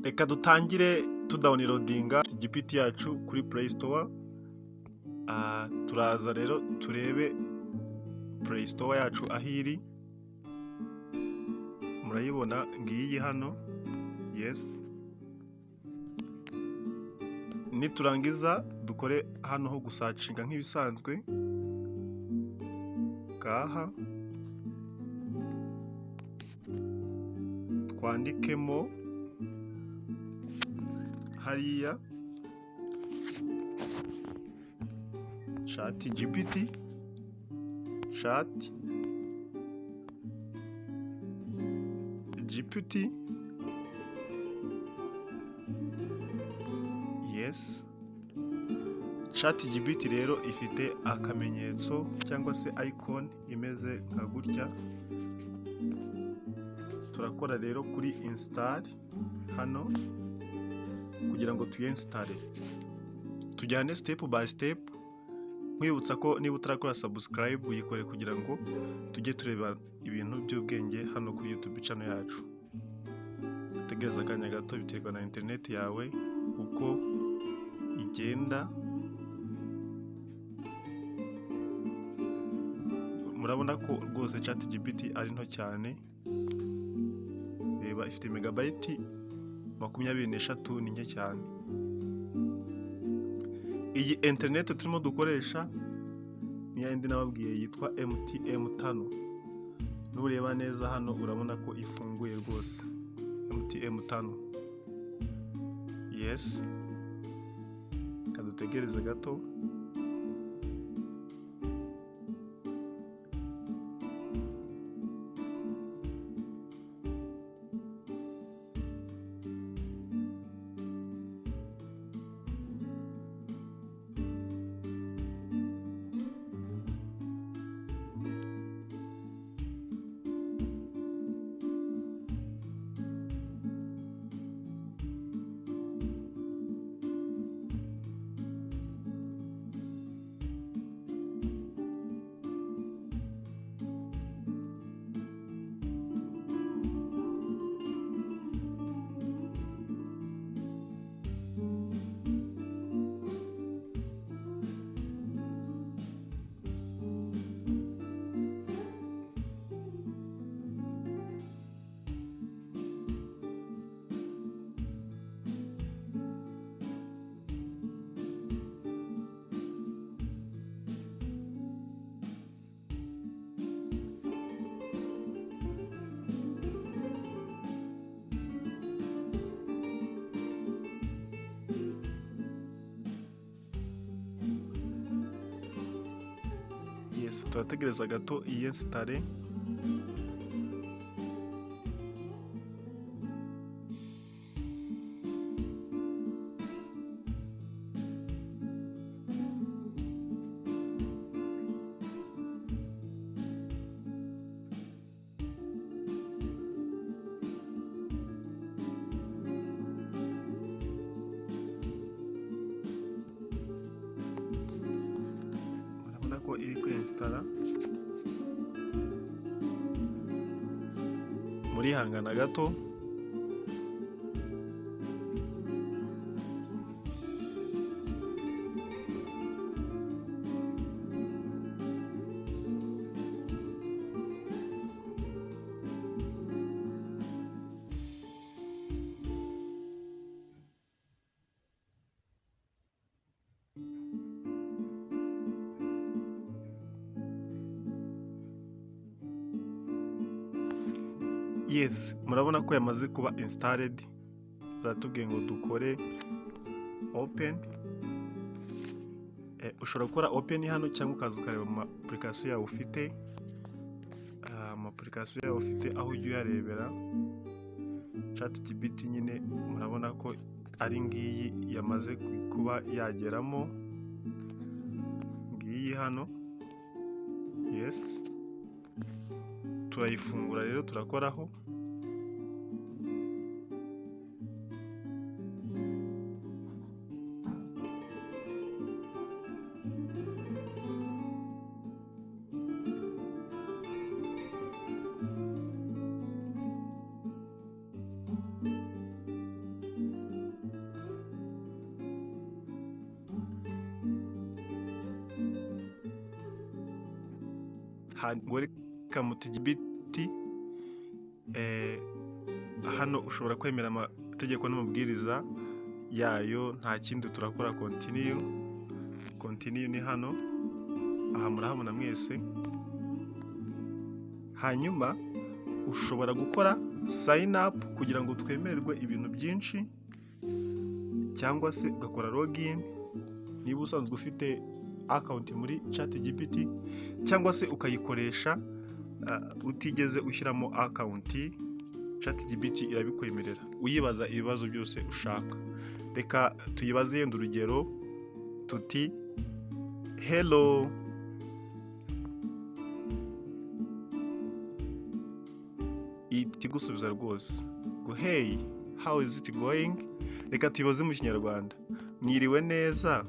Reka dutangire tudawunirodinga GPT yacu kuri Play Store. Turaza rero turebe Play Store yacu aho iri. Murayibona ngiyi hano. Yes. Niturangiza dukore hano ho gusacinga nk'ibisanzwe. Ngaha twandikemo hariya chat GPT, chat GPT. Yes. Chat GPT rero ifite akamenyetso cyangwa se icon imeze nka gutya. Turakora rero kuri install hano kugira ngo tuyinstale. Tujyane step by step. Nkwibutsa ko niba utarakora subscribe uyikore kugira ngo tujye tureba ibintu by'ubwenge hano kuri YouTube channel yacu. Tegereza akanya gato biterwa na internet yawe uko igenda. Murabona ko rwose chat GPT ari nto cyane. Reba ifite megabyte 23 ni nke cyane. Iyi internet turimo dukoresha ni yindi nababwiye yitwa MTM5. Nureba neza hano urabona ko ifunguye rwose. MTM5. Yes. Kadutegereze gato. Yes, turategereza gato iyinstale. Ko iri kwinstala. Muri hangana gato. Yes, murabona ko yamaze kuba installed. Baratubwiye ngo dukore open. Ushobora gukora open hano cyangwa ukaza ukareba ama application yawe ufite. Application yawe ufite aho ujya uyarebera. Chat GPT nyine murabona ko ari ngiyi yamaze kuba yageramo. Ngiyi hano. Yes. Turayifungura rero turakoraho. welcome to GBT. Hano ushobora kwemera amategeko n'amabwiriza yayo, nta kindi turakora. Continue ni hano, aha murahabona mwese. Hanyuma ushobora gukora sign up kugira ngo twemererwe ibintu byinshi, cyangwa se ugakora login niba usanzwe ufite account muri ChatGPT, cyangwa se ukayikoresha utigeze ushyiramo account. ChatGPT irabikwemerera uyibaza ibibazo byose ushaka. Reka tuyibaze yenda urugero tuti hello, itigusubiza rwose ngo hey how is it going. Reka tuyibaze mu Kinyarwanda, mwiriwe neza.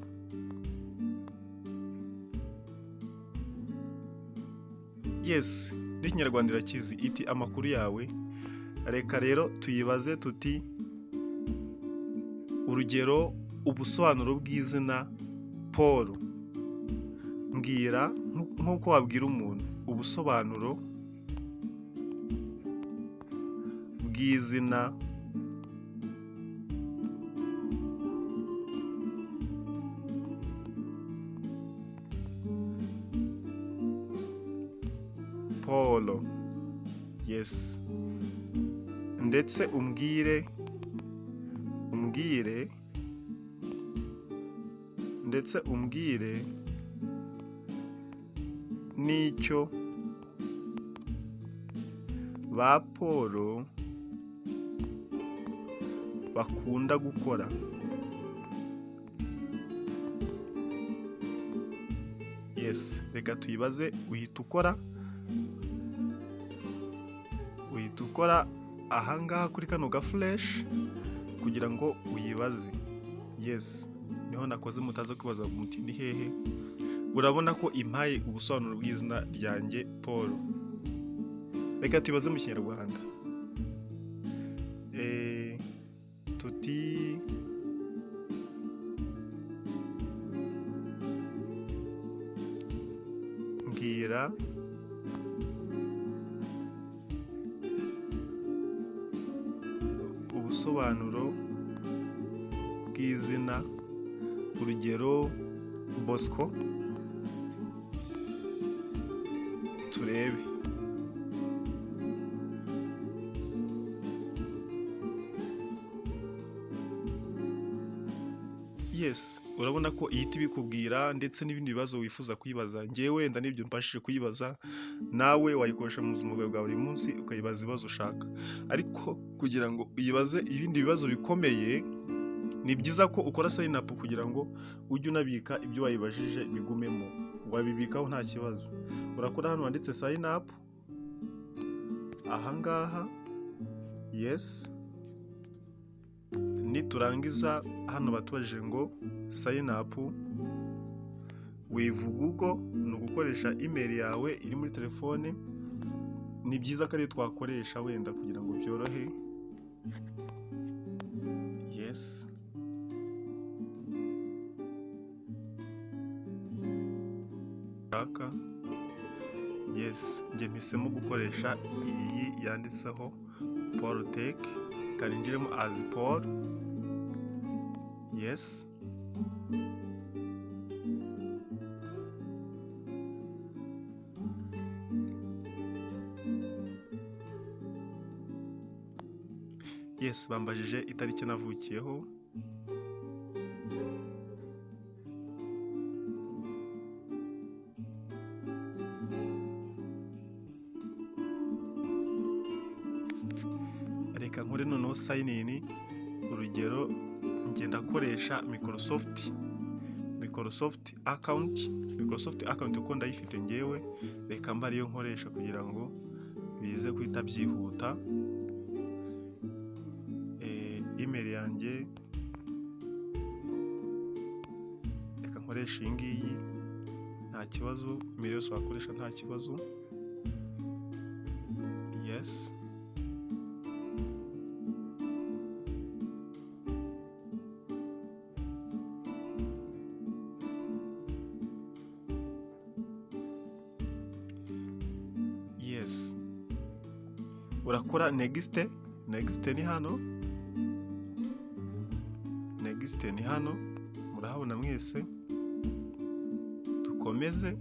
Yes, n'Ikinyarwanda irakizi, iti amakuru yawe. Reka rero tuyibaze tuti urugero ubusobanuro bw'izina Paul. Mbwira nk'uko wabwira umuntu ubusobanuro bw'izina Paul. Yes, ndetse umbwire n'icyo ba Paul bakunda gukora. Yes, reka tuyibaze. Uhita ukora ahangaha kuri kano ga flash kugira ngo uyibaze. Yes, niho nakoze mutaza kwibaza muti ni hehe. Urabona ko impaye ubusobanuro bw'izina ryanjye Paul. Reka tuyibaze mu Kinyarwanda. Tuti mbwira ubusobanuro bw'izina, urugero Bosco. Turebe. Yes, urabona ko ihita ibikubwira ndetse n'ibindi bibazo wifuza kuyibaza. Njyewe wenda n'ibyo mbashije kuyibaza, nawe wayikoresha mu buzima bwawe bwa buri munsi ukayibaza ibibazo ushaka. Ariko kugira ngo uyibaze ibindi bibazo bikomeye, ni byiza ko ukora sign up kugira ngo ujye unabika ibyo wayibajije bigumemo. Wabibikaho nta kibazo. Urakora hano handitse sign up ahangaha. Yes, niturangiza hano batubajije ngo sign up with Google, ni ugukoresha email yawe iri muri telefone. Ni byiza ko ari twakoresha wenda kugira ngo byorohe. Yes, yes, njye mpisemo gukoresha iyi yanditseho Paul Tech. Kaninjiremo as Paul. Yes, yes, bambajije itariki navukiyeho. Reka nkore noneho sign in. Urugero ngenda akoresha Microsoft account uko ndayifite ngewe. Reka mba ariyo nkoresha kugira ngo bize kwita byihuta. Email yanjye reka nkoresha iyi ngiyi, nta kibazo. Email yose wakoresha nta kibazo. Yes, urakora next ni hano, next ni hano, murahabona mwese. Dukomeze,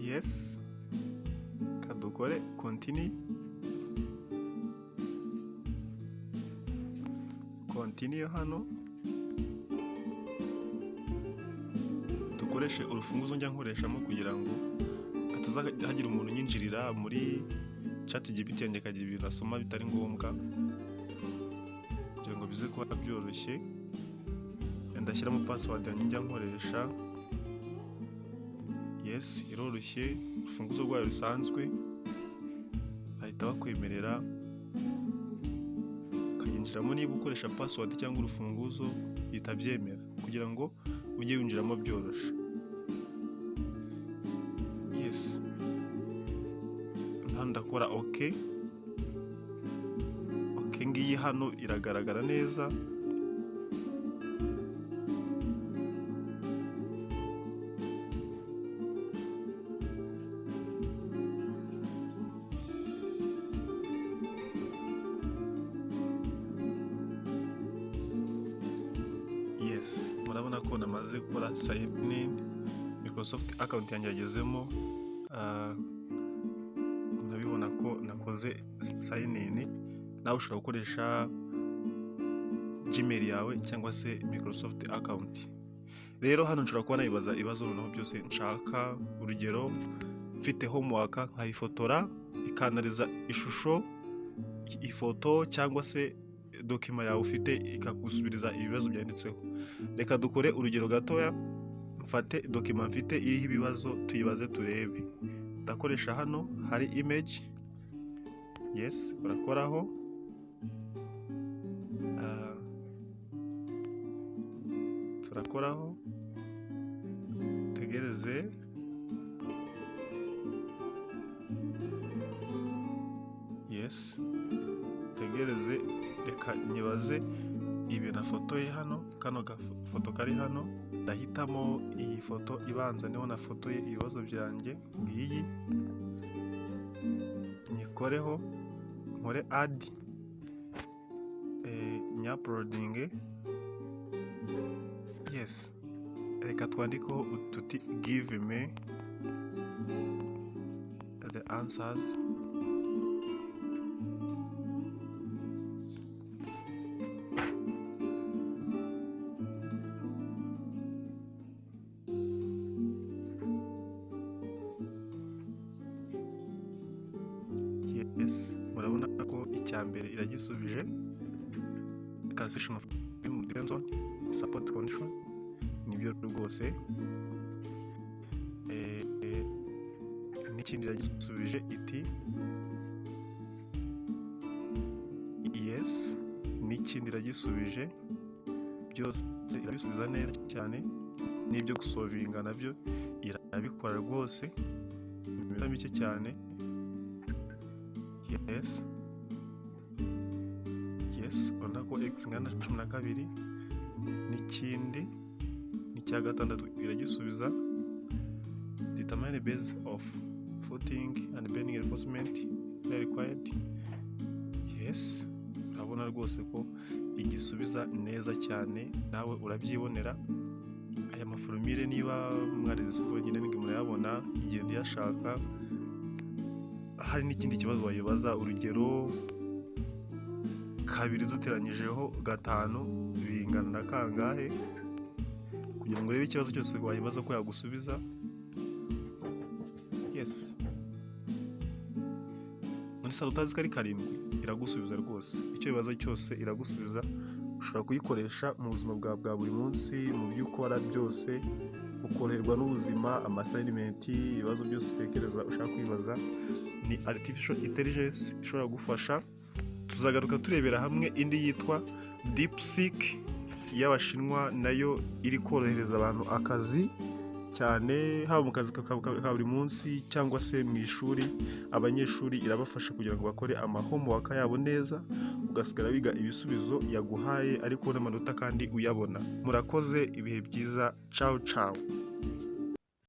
yes, kadukore continue hano, dukoreshe urufunguzo njya nkoreshamo kugira ngo hagira umuntu unyinjirira muri ChatGPT yanjye akagira ibintu asoma bitari ngombwa, kugira ngo bize kuba byoroshye. Ndashyiramo password yanjye njya nkoresha. Yes, iroroshye, urufunguzo rwayo rusanzwe, bahita bakwemerera ukayinjiramo. Niba ukoresha password cyangwa urufunguzo bihita byemera kugira ngo ujye winjiramo byoroshye. Yes, hano ndakora OK, ngiyi hano iragaragara neza. Murabona ko namaze gukora sign in, Microsoft account yanjye yagezemo. Murabibona ko nakoze sign in. Nawe ushobora gukoresha Gmail yawe cyangwa se Microsoft account. Rero hano nshobora kuba nabibaza ibibazo noneho byose nshaka. Urugero, mfite homework nkayifotora ikanariza ishusho, ifoto cyangwa se dokima yawe ufite ikagusubiriza ibibazo byanditseho. Reka dukore urugero gatoya, mfate dokima mfite iriho ibibazo tuyibaze turebe. Ndakoresha hano hari image. Yes, urakoraho. Turakoraho, tegereze. Yes, tegereze. Reka nyibaze ibintu nafotoye hano. Kano gafoto kari hano, ndahitamo iyi foto ibanza, niho nafotoye ibibazo byanjye. Ngiyi nyikoreho, nkore add, nyaploading. Yes, reka twandikeho ututi give me the answers. Yes, murabona ko icya mbere iragisubije. Cancellation of Benson support condition, nibyo rwose. N'ikindi iragisubije iti yes, n'ikindi iragisubije. Byose irabisubiza neza cyane. N'ibyo gusolvinga nabyo irabikora rwose mu minota mike cyane. Yes, urabona ko x ingana 12. N'ikindi n'icya gatandatu iragisubiza. Determine base of footing and bending reinforcement required. Yes, urabona rwose ko igisubiza neza cyane, nawe urabyibonera. Aya maformule niba mwarize civil engineering murayabona, igenda yashaka. Hari n'ikindi kibazo wayibaza, urugero 2 duteranyijeho 5 bingana na kangahe, kugira ngo urebe ikibazo cyose wayibaza ko yagusubiza. Yes, muri salutazi kari 7 iragusubiza rwose. Icyo bibaza cyose iragusubiza. ushobora kuyikoresha mu buzima bwawe bwa buri munsi, mu byo ukora byose, ukoroherwa n'ubuzima, amasayinimenti, ibibazo byose utekereza ushaka kwibaza. Ni artificial intelligence ishobora gufasha. Tuzagaruka turebera hamwe indi yitwa DeepSeek y'Abashinwa, nayo iri korohereza abantu akazi cyane, haba mu kazi ka buri munsi cyangwa se mu ishuri. Abanyeshuri irabafasha kugira ngo bakore homework yabo neza, ugasigara wiga ibisubizo yaguhaye ariko n'amanota kandi uyabona. Murakoze, ibihe byiza, ciao ciao.